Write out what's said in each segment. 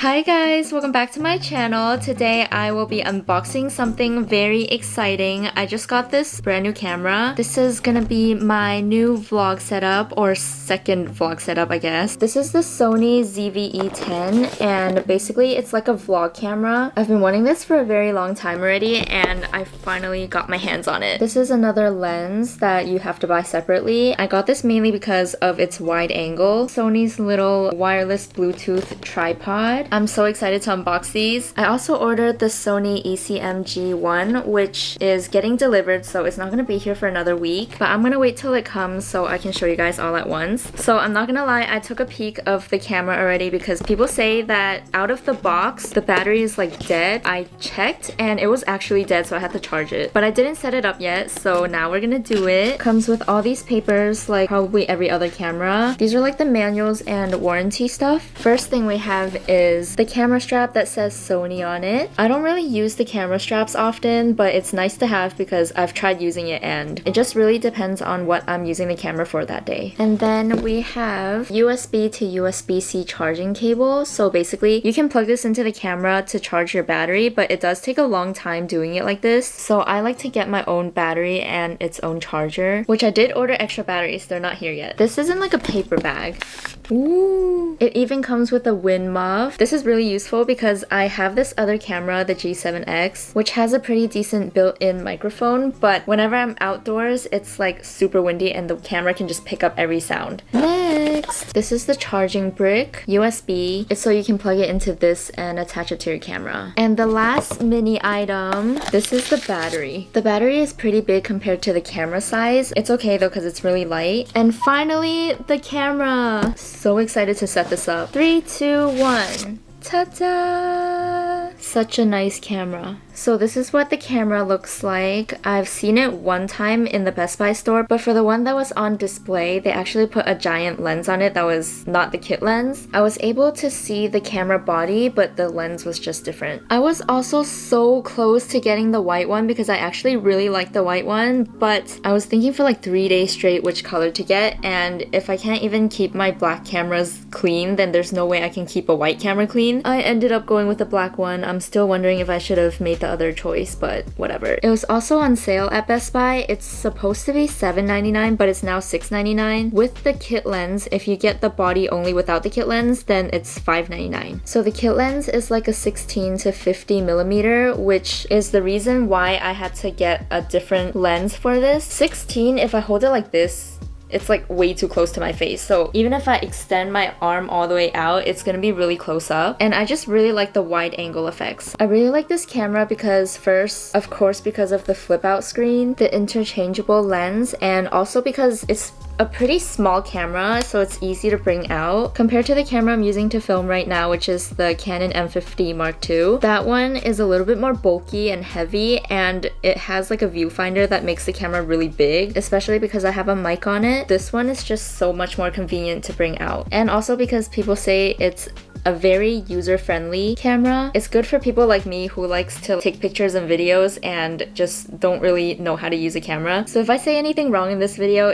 Hi guys, welcome back to my channel. Today I will be unboxing something very exciting. I just got this brand new camera. This is gonna be my new vlog setup, or second vlog setup I guess. This is the Sony ZV-E10 and basically it's like a vlog camera. I've been wanting this for a very long time already and I finally got my hands on it. This is another lens that you have to buy separately. I got this mainly because of its wide angle. Sony's little wireless Bluetooth tripod. I'm so excited to unbox these. I also ordered the Sony ECM-G1, which is getting delivered, so it's not gonna be here for another week, but I'm gonna wait till it comes so I can show you guys all at once. So I'm not gonna lie, I took a peek of the camera already because people say that out of the box, the battery is like dead. I checked and it was actually dead, so I had to charge it. But I didn't set it up yet, so now we're gonna do it. Comes with all these papers like probably every other camera. These are like the manuals and warranty stuff. First thing we have is the camera strap that says Sony on it. I don't really use the camera straps often, but it's nice to have because I've tried using it and it just really depends on what I'm using the camera for that day. And then we have USB to USB-C charging cable. So basically you can plug this into the camera to charge your battery, but it does take a long time doing it like this. So I like to get my own battery and its own charger, which I did order extra batteries. They're not here yet. This isn't like a paper bag. Ooh. It even comes with a wind muff. This is really useful because I have this other camera, the G7X, which has a pretty decent built-in microphone, but whenever I'm outdoors, it's like super windy and the camera can just pick up every sound. Next, this is the charging brick, USB. It's so you can plug it into this and attach it to your camera. And the last mini item, this is the battery. The battery is pretty big compared to the camera size. It's okay though because it's really light. And finally, the camera. So excited to set this up. 3, 2, 1. Ta-da! Such a nice camera. So this is what the camera looks like. I've seen it one time in the Best Buy store, but for the one that was on display, they actually put a giant lens on it that was not the kit lens. I was able to see the camera body, but the lens was just different. I was also so close to getting the white one because I actually really like the white one, but I was thinking for like 3 days straight which color to get, and if I can't even keep my black cameras clean, then there's no way I can keep a white camera clean. I ended up going with the black one. I'm still wondering if I should have made the other choice, but whatever. It was also on sale at Best Buy. It's supposed to be $7.99, but it's now $6.99. With the kit lens, if you get the body only without the kit lens, then it's $5.99. So the kit lens is like a 16 to 50 millimeter, which is the reason why I had to get a different lens for this. 16, if I hold it like this, it's like way too close to my face. So even if I extend my arm all the way out, it's gonna be really close up. And I just really like the wide angle effects. I really like this camera because first, of course, because of the flip out screen, the interchangeable lens, and also because it's a pretty small camera, so it's easy to bring out. Compared to the camera I'm using to film right now, which is the Canon M50 Mark II, that one is a little bit more bulky and heavy, and it has like a viewfinder that makes the camera really big, especially because I have a mic on it. This one is just so much more convenient to bring out. And also because people say it's a very user-friendly camera. It's good for people like me who likes to take pictures and videos and just don't really know how to use a camera. So if I say anything wrong in this video,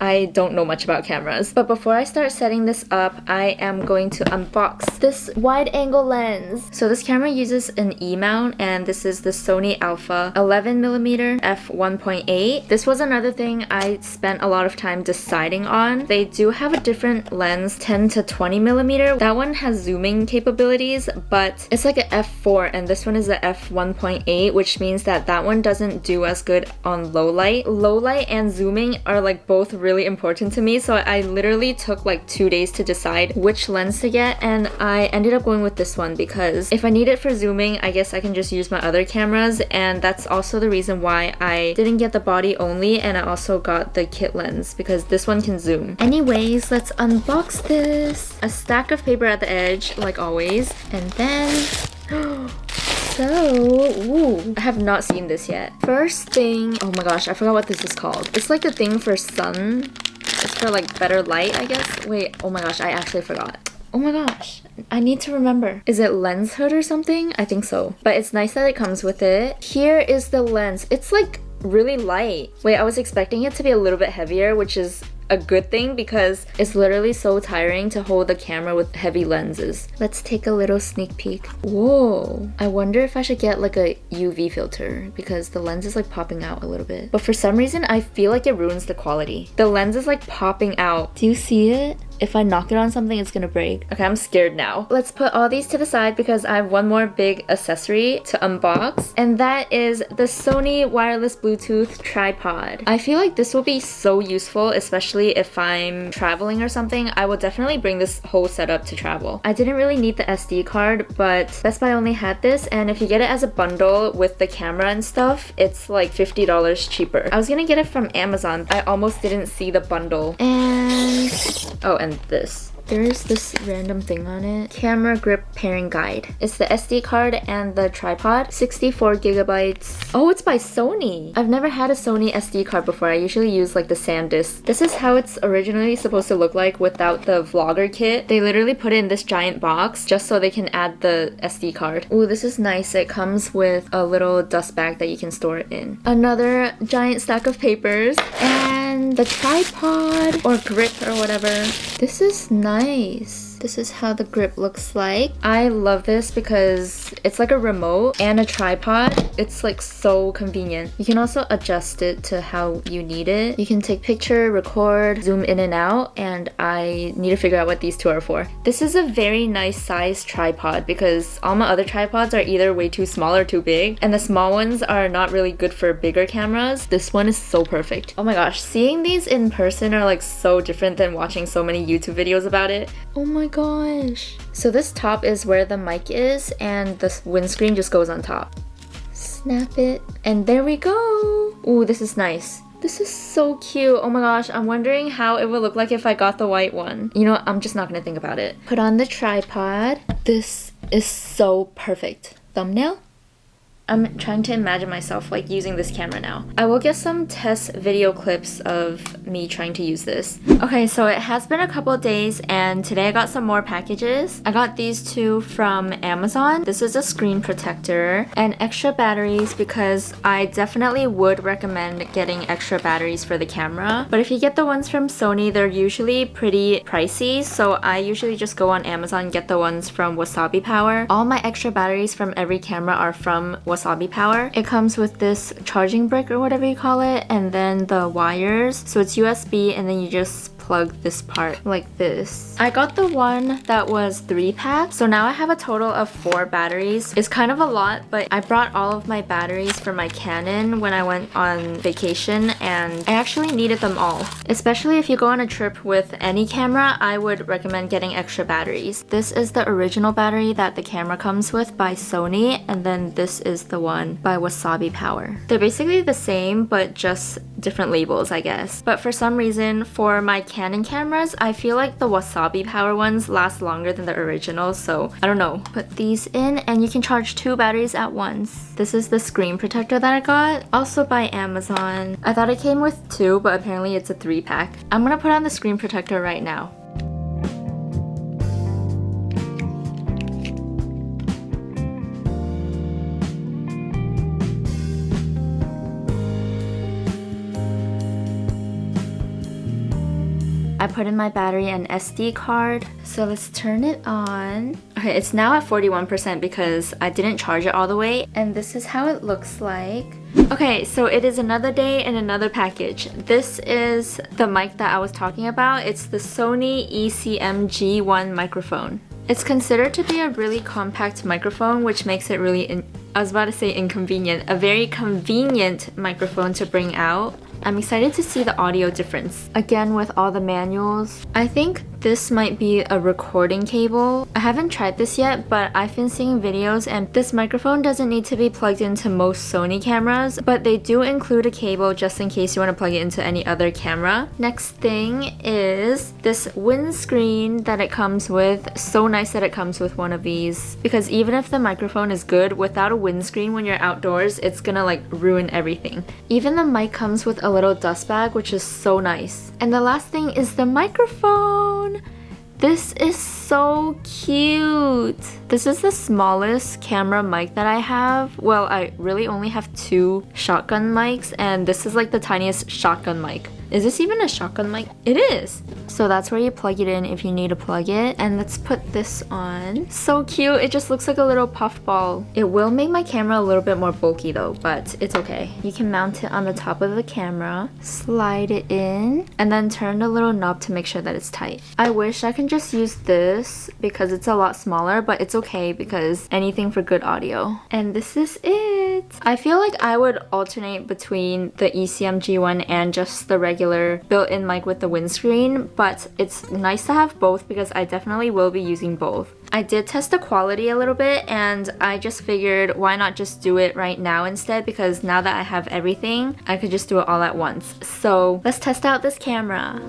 I don't know much about cameras. But before I start setting this up, I am going to unbox this wide angle lens. So this camera uses an E-mount, and this is the Sony Alpha 11mm f1.8. This was another thing I spent a lot of time deciding on. They do have a different lens, 10 to 20mm. That one has zooming capabilities, but it's like an f4, and this one is a f1.8, which means that that one doesn't do as good on low light. Low light and zooming are like both really important to me, so I literally took like 2 days to decide which lens to get, and I ended up going with this one because if I need it for zooming, I guess I can just use my other cameras, and that's also the reason why I didn't get the body only, and I also got the kit lens because this one can zoom. Anyways, let's unbox this. A stack of paper at the edge, like always, and then ooh, I have not seen this yet. First thing, oh my gosh, I forgot what this is called. It's like a thing for sun. It's for like better light, I guess. Wait, oh my gosh, I actually forgot. Oh my gosh, I need to remember. Is it lens hood or something? I think so. But it's nice that it comes with it. Here is the lens. It's like really light. Wait, I was expecting it to be a little bit heavier, which is a good thing because it's literally so tiring to hold the camera with heavy lenses. Let's take a little sneak peek. Whoa. I wonder if I should get like a UV filter because the lens is like popping out a little bit. But for some reason, I feel like it ruins the quality. The lens is like popping out. Do you see it? If I knock it on something, it's gonna break. Okay, I'm scared now. Let's put all these to the side because I have one more big accessory to unbox, and that is the Sony wireless Bluetooth tripod. I feel like this will be so useful, especially if I'm traveling or something. I will definitely bring this whole setup to travel. I didn't really need the SD card, but Best Buy only had this, and if you get it as a bundle with the camera and stuff, it's like $50 cheaper. I was gonna get it from Amazon. I almost didn't see the bundle. And this. There's this random thing on it. Camera grip pairing guide. It's the SD card and the tripod. 64 gigabytes. Oh, it's by Sony. I've never had a Sony SD card before. I usually use like the SanDisk. This is how it's originally supposed to look like without the vlogger kit. They literally put it in this giant box just so they can add the SD card. Ooh, this is nice. It comes with a little dust bag that you can store it in. Another giant stack of papers and the tripod or grip or whatever. This is nice. This is how the grip looks like. I love this because it's like a remote and a tripod. It's like so convenient. You can also adjust it to how you need it. You can take picture, record, zoom in and out, and I need to figure out what these two are for. This is a very nice size tripod because all my other tripods are either way too small or too big, and the small ones are not really good for bigger cameras. This one is so perfect. Oh my gosh, seeing these in person are like so different than watching so many YouTube videos about it. Oh my gosh. So this top is where the mic is and the windscreen just goes on top. Snap it and there we go. Ooh, this is nice. This is so cute. Oh my gosh, I'm wondering how it would look like if I got the white one. You know what? I'm just not gonna think about it. Put on the tripod. This is so perfect. Thumbnail? I'm trying to imagine myself like using this camera now. I will get some test video clips of me trying to use this. Okay, so it has been a couple of days and today I got some more packages. I got these two from Amazon. This is a screen protector and extra batteries because I definitely would recommend getting extra batteries for the camera. But if you get the ones from Sony, they're usually pretty pricey, so I usually just go on Amazon and get the ones from Wasabi Power. All my extra batteries from every camera are from Wasabi Power. It comes with this charging brick or whatever you call it, and then the wires. So it's USB and then you just plug this part like this. I got the one that was 3-pack, so now I have a total of 4 batteries. It's kind of a lot, but I brought all of my batteries for my Canon when I went on vacation and I actually needed them all. Especially if you go on a trip with any camera, I would recommend getting extra batteries. This is the original battery that the camera comes with by Sony, and then this is the one by Wasabi Power. They're basically the same, but just different labels, I guess. But for some reason, for my Canon cameras, I feel like the Wasabi Power ones last longer than the original, so I don't know. Put these in and you can charge 2 batteries at once. This is the screen protector that I got, also by Amazon. I thought it came with 2, but apparently it's a 3-pack. I'm gonna put on the screen protector right now. I put in my battery and SD card, so let's turn it on. Okay, it's now at 41% because I didn't charge it all the way, and this is how it looks like. Okay, so it is another day and another package. This is the mic that I was talking about. It's the Sony ECM-G1 microphone. It's considered to be a really compact microphone, which makes it really, I was about to say inconvenient, a very convenient microphone to bring out. I'm excited to see the audio difference. Again, with all the manuals. I think this might be a recording cable. I haven't tried this yet, but I've been seeing videos and this microphone doesn't need to be plugged into most Sony cameras, but they do include a cable just in case you want to plug it into any other camera. Next thing is this windscreen that it comes with. So nice that it comes with one of these, because even if the microphone is good, without a windscreen when you're outdoors, it's gonna like ruin everything. Even the mic comes with a little dust bag, which is so nice. And the last thing is the microphone. This is so cute. This is the smallest camera mic that I have. Well, I really only have 2 shotgun mics, and this is like the tiniest shotgun mic. Is this even a shotgun mic? It is! So that's where you plug it in if you need to plug it. And let's put this on. So cute, it just looks like a little puff ball. It will make my camera a little bit more bulky though, but it's okay. You can mount it on the top of the camera, slide it in, and then turn the little knob to make sure that it's tight. I wish I can just use this because it's a lot smaller, but it's okay because anything for good audio. And this is it! I feel like I would alternate between the ECM-G1 and just the regular built-in mic with the windscreen, but it's nice to have both because I definitely will be using both. I did test the quality a little bit and I just figured why not just do it right now instead, because now that I have everything, I could just do it all at once. So let's test out this camera.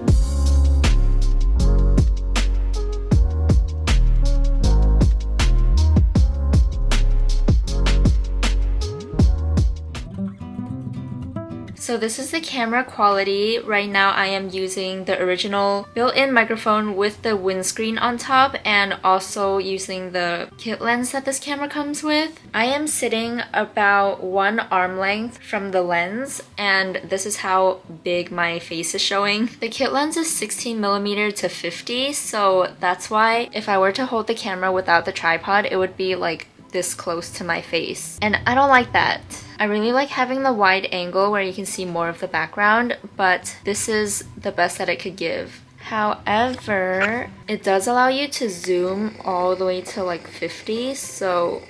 So this is the camera quality. Right now I am using the original built-in microphone with the windscreen on top and also using the kit lens that this camera comes with. I am sitting about 1 arm length from the lens, and this is how big my face is showing. The kit lens is 16mm to 50, so that's why if I were to hold the camera without the tripod, it would be like this close to my face. And I don't like that. I really like having the wide angle where you can see more of the background, but this is the best that it could give. However, it does allow you to zoom all the way to like 50, so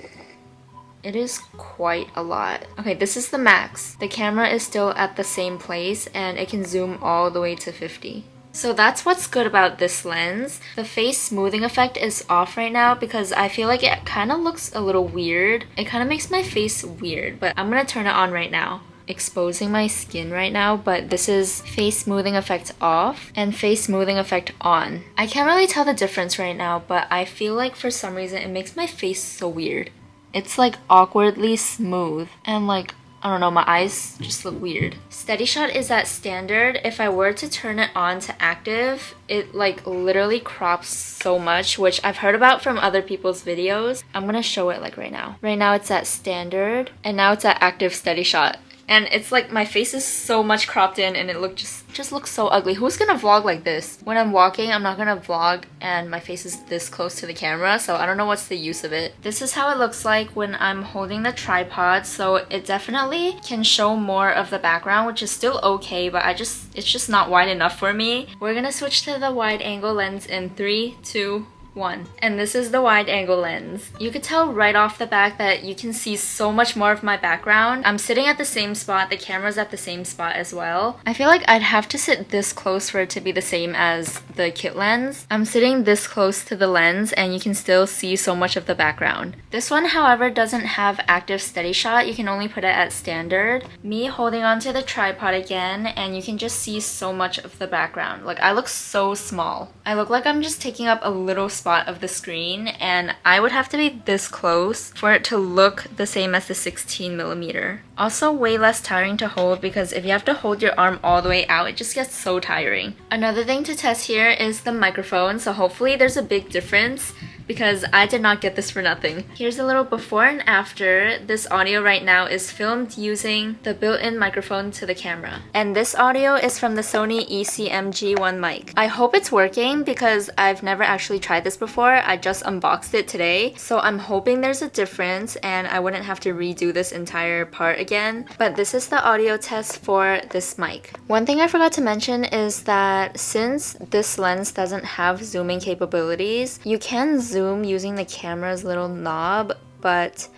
it is quite a lot. Okay, this is the max. The camera is still at the same place and it can zoom all the way to 50. So that's what's good about this lens. The face smoothing effect is off right now because I feel like it kind of looks a little weird. It kind of makes my face weird, but I'm gonna turn it on right now. Exposing my skin right now, but this is face smoothing effect off and face smoothing effect on. I can't really tell the difference right now, but I feel like for some reason it makes my face so weird. It's like awkwardly smooth and like, I don't know, my eyes just look weird. Steady shot is at standard. If I were to turn it on to active, it like literally crops so much, which I've heard about from other people's videos. I'm gonna show it like right now. Right now it's at standard and now it's at active steady shot. And it's like my face is so much cropped in and it just looks so ugly. Who's gonna vlog like this? When I'm walking, I'm not gonna vlog and my face is this close to the camera, so I don't know what's the use of it. This is how it looks like when I'm holding the tripod, so it definitely can show more of the background, which is still okay, but it's just not wide enough for me. We're gonna switch to the wide angle lens in 3, 2, 1. And this is the wide angle lens. You could tell right off the back that you can see so much more of my background. I'm sitting at the same spot, the camera's at the same spot as well. I feel like I'd have to sit this close for it to be the same as the kit lens. I'm sitting this close to the lens and you can still see so much of the background. This one, however, doesn't have active steady shot. You can only put it at standard. Me holding onto the tripod again and you can just see so much of the background. Like, I look so small. I look like I'm just taking up a little spot of the screen, and I would have to be this close for it to look the same as the 16mm. Also way less tiring to hold because if you have to hold your arm all the way out, it just gets so tiring. Another thing to test here is the microphone, so hopefully there's a big difference because I did not get this for nothing. Here's a little before and after. This audio right now is filmed using the built-in microphone to the camera. And this audio is from the Sony ECM-G1 mic. I hope it's working because I've never actually tried this before. I just unboxed it today. So I'm hoping there's a difference and I wouldn't have to redo this entire part again. But this is the audio test for this mic. One thing I forgot to mention is that since this lens doesn't have zooming capabilities, you can zoom using the camera's little knob, but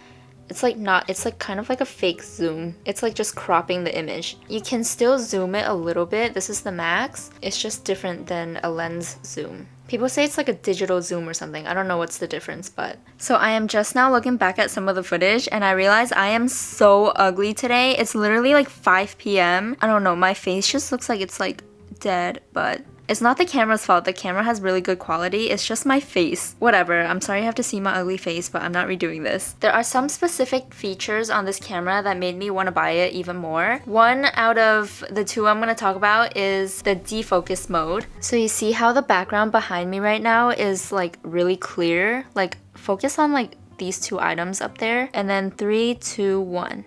it's like kind of like a fake zoom. It's like just cropping the image. You can still zoom it a little bit. This is the max. It's just different than a lens zoom. People say it's like a digital zoom or something. I don't know what's the difference, but... So I am just now looking back at some of the footage and I realize I am so ugly today. It's literally like 5 p.m. I don't know, my face just looks like it's like dead, but It's not the camera's fault. The camera has really good quality. It's just my face. Whatever. I'm sorry you have to see my ugly face, but I'm not redoing this. There are some specific features on this camera that made me want to buy it even more. One out of the two I'm going to talk about is the defocus mode. So you see how the background behind me right now is like really clear? Like focus on like these two items up there. And then 3, 2, 1.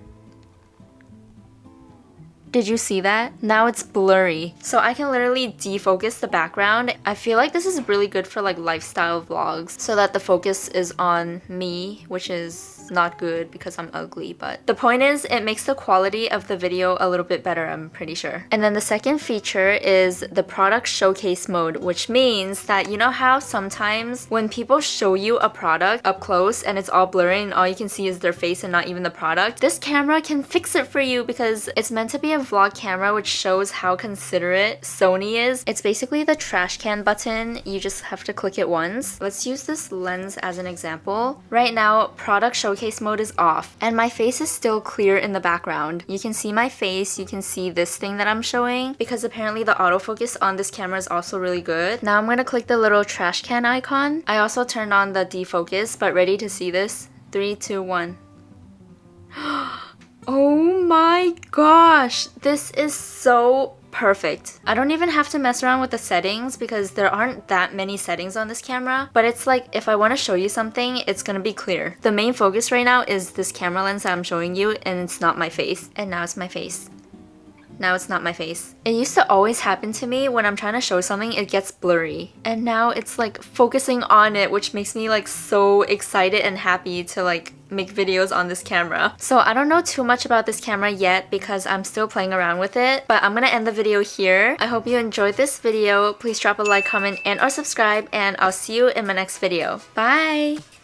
Did you see that? Now it's blurry. So I can literally defocus the background. I feel like this is really good for like lifestyle vlogs so that the focus is on me, which is not good because I'm ugly, but the point is it makes the quality of the video a little bit better, I'm pretty sure. And then the second feature is the product showcase mode, which means that you know how sometimes when people show you a product up close and it's all blurry and all you can see is their face and not even the product, this camera can fix it for you because it's meant to be a vlog camera, which shows how considerate Sony is. It's basically the trash can button. You just have to click it once. Let's use this lens as an example. Right now, product showcase mode is off and my face is still clear in the background. You can see my face, you can see this thing that I'm showing because apparently the autofocus on this camera is also really good. Now I'm gonna click the little trash can icon. I also turned on the defocus, but ready to see this? 3, 2, 1. Oh my gosh, this is so perfect. I don't even have to mess around with the settings because there aren't that many settings on this camera, but it's like if I want to show you something, it's gonna be clear. The main focus right now is this camera lens that I'm showing you and it's not my face. And now it's my face. Now it's not my face. It used to always happen to me when I'm trying to show something, it gets blurry. And now it's like focusing on it, which makes me like so excited and happy to like make videos on this camera. So I don't know too much about this camera yet because I'm still playing around with it, but I'm gonna end the video here. I hope you enjoyed this video. Please drop a like, comment, and or subscribe, and I'll see you in my next video. Bye!